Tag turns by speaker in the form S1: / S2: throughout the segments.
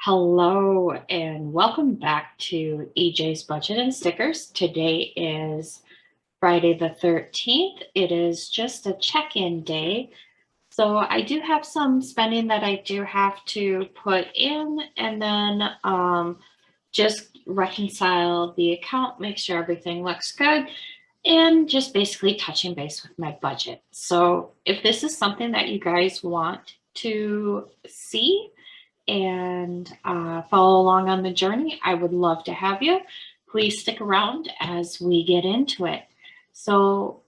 S1: Hello and welcome back to EJ's Budget and Stickers. Today is Friday the 13th. It is just a check-in day. So I do have some spending that I do have to put in and then just reconcile the account, make sure everything looks good, and just basically touching base with my budget. So if this is something that you guys want to see, and follow along on the journey, I would love to have you. Please stick around as we get into it. So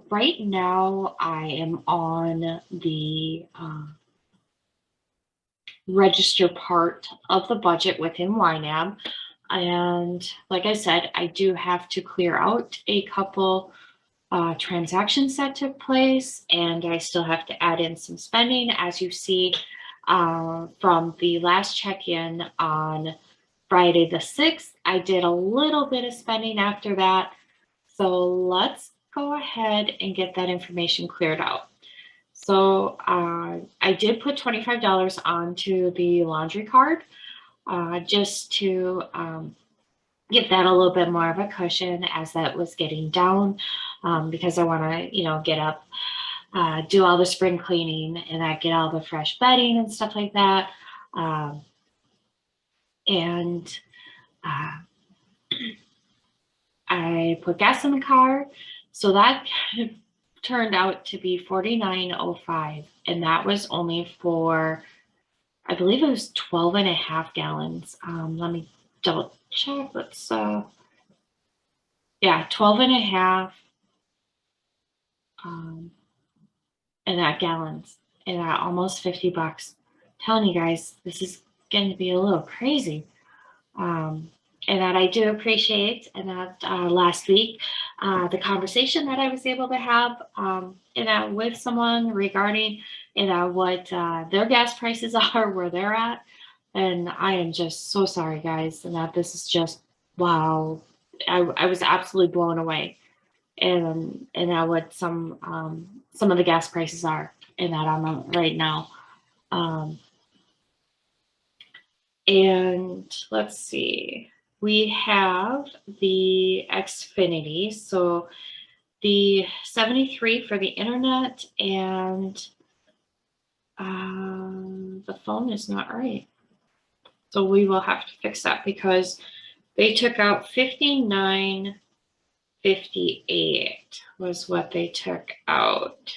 S1: right now I am on the register part of the budget within YNAB. And like I said, I do have to clear out a couple transactions that took place, and I still have to add in some spending. As you see, from the last check-in on Friday the 6th. I did a little bit of spending after that. So let's go ahead and get that information cleared out. So I did put $25 onto the laundry card just to give that a little bit more of a cushion as that was getting down, because I want to, get up, do all the spring cleaning, and I get all the fresh bedding and stuff like that. I put gas in the car, so that turned out to be $49.05, and that was only for, I believe it was 12.5 gallons. Let me double check. Let's yeah, 12.5 and that gallons, and at almost 50 bucks. I'm telling you guys, this is going to be a little crazy. And that I do appreciate, and that last week, the conversation that I was able to have with someone regarding what their gas prices are, where they're at. And I am just so sorry, guys, and that this is just, wow. I was absolutely blown away, and at what some of the gas prices are in that amount right now. And let's see, we have the Xfinity, so the 73 for the internet, and the phone is not right. So we will have to fix that because they took out $59.58 was what they took out.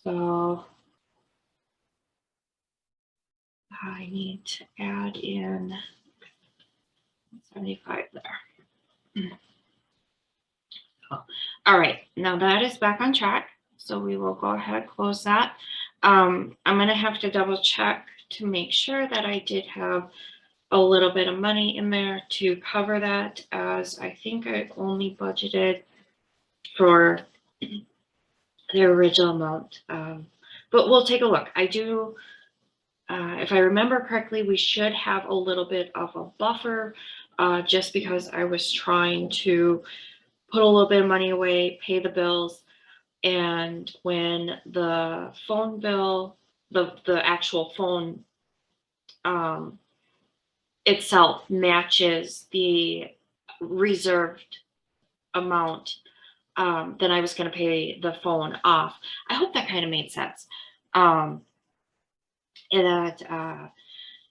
S1: So I need to add in 75 there. All right, now that is back on track. So we will go ahead and close that. I'm gonna have to double check to make sure that I did have a little bit of money in there to cover that, as I think I only budgeted for the original amount. But we'll take a look. I do, if I remember correctly, we should have a little bit of a buffer, just because I was trying to put a little bit of money away, pay the bills, and when the phone bill, the actual phone itself matches the reserved amount, then I was going to pay the phone off. I hope that kind of made sense.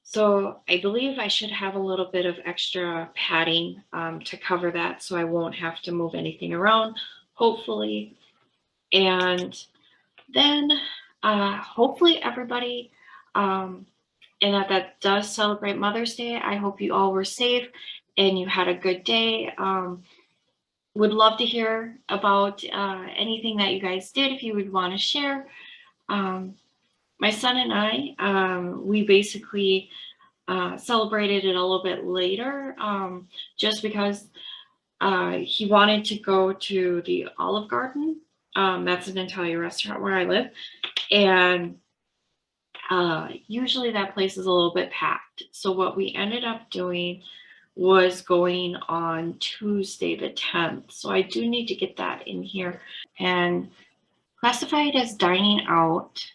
S1: So I believe I should have a little bit of extra padding to cover that, so I won't have to move anything around, hopefully. And then hopefully everybody, and that does celebrate Mother's Day. I hope you all were safe and you had a good day. Would love to hear about anything that you guys did, if you would want to share. My son and I, we basically celebrated it a little bit later, just because he wanted to go to the Olive Garden. That's an Italian restaurant where I live, and usually that place is a little bit packed. So what we ended up doing was going on Tuesday the 10th. So I do need to get that in here and classify it as dining out.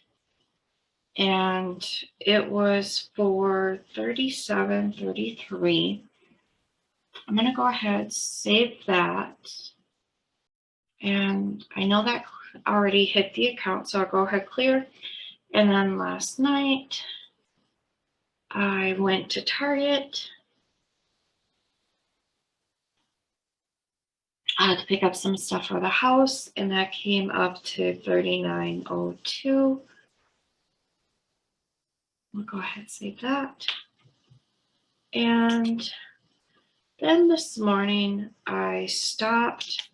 S1: and it was for $37.33. I'm going to go ahead, save that. And I know that already hit the account, so I'll go ahead, clear. And then last night, I went to Target to pick up some stuff for the house, and that came up to $39.02. We'll go ahead and save that. And then this morning, I stopped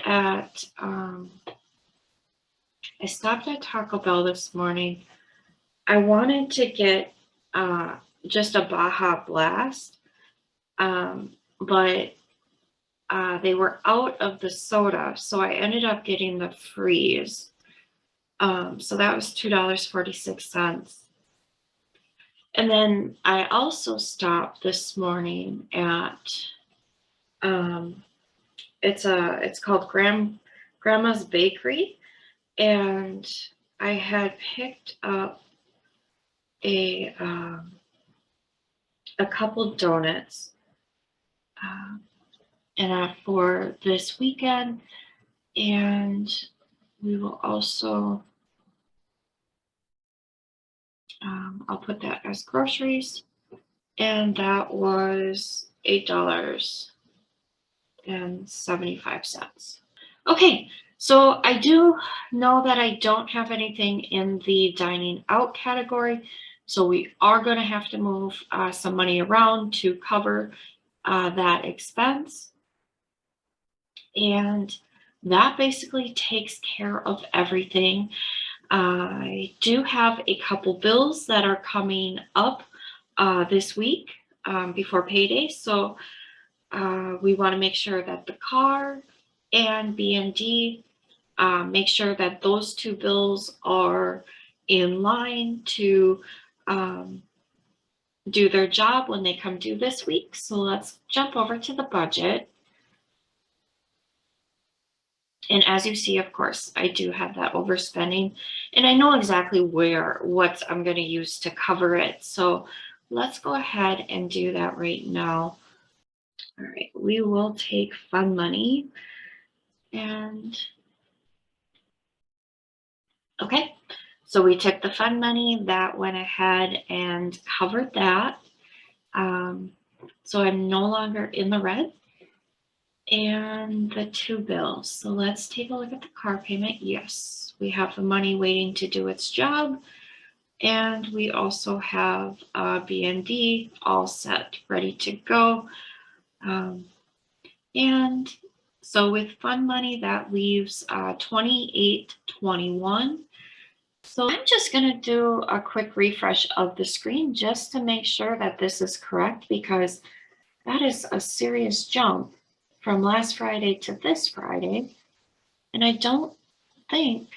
S1: at Taco Bell this morning. I wanted to get just a Baja Blast, but they were out of the soda, so I ended up getting the freeze. So that was $2.46. And then I also stopped this morning at it's called Grandma's Bakery, and I had picked up a couple donuts and for this weekend, and we will also I'll put that as groceries, and that was $8.75. Okay, so I do know that I don't have anything in the dining out category, so we are going to have to move some money around to cover that expense. And that basically takes care of everything. I do have a couple bills that are coming up this week before payday. So we want to make sure that the car and B&D, make sure that those two bills are in line to do their job when they come due this week. So let's jump over to the budget. And as you see, of course, I do have that overspending, and I know exactly what I'm going to use to cover it. So let's go ahead and do that right now. All right, we will take fund money, and okay, so we took the fund money, that went ahead and covered that. So I'm no longer in the red. And the two bills. So let's take a look at the car payment. Yes, we have the money waiting to do its job. And we also have B&D all set, ready to go. And so with fund money, that leaves $28.21. So I'm just going to do a quick refresh of the screen just to make sure that this is correct, because that is a serious jump from last Friday to this Friday. And I don't think,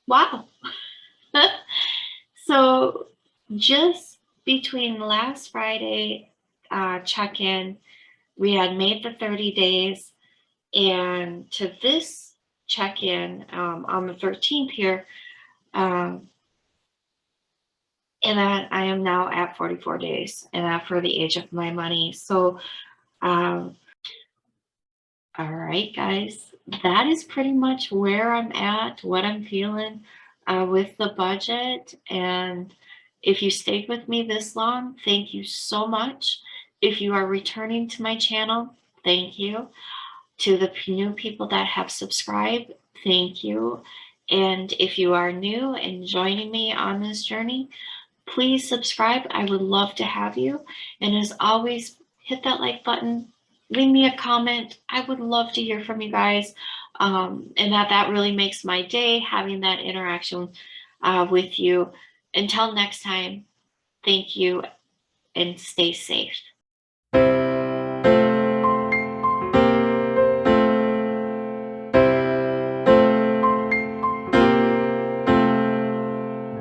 S1: wow. So just between last Friday check-in, we had made the 30 days, and to this check-in on the 13th here, and that I am now at 44 days, and that for the age of my money. So, all right, guys, that is pretty much where I'm at, what I'm feeling with the budget. And if you stayed with me this long, thank you so much. If you are returning to my channel, thank you. To the new people that have subscribed, thank you. And if you are new and joining me on this journey, please subscribe. I would love to have you. And as always, hit that like button, leave me a comment. I would love to hear from you guys. And that really makes my day, having that interaction with you. Until next time, thank you and stay safe.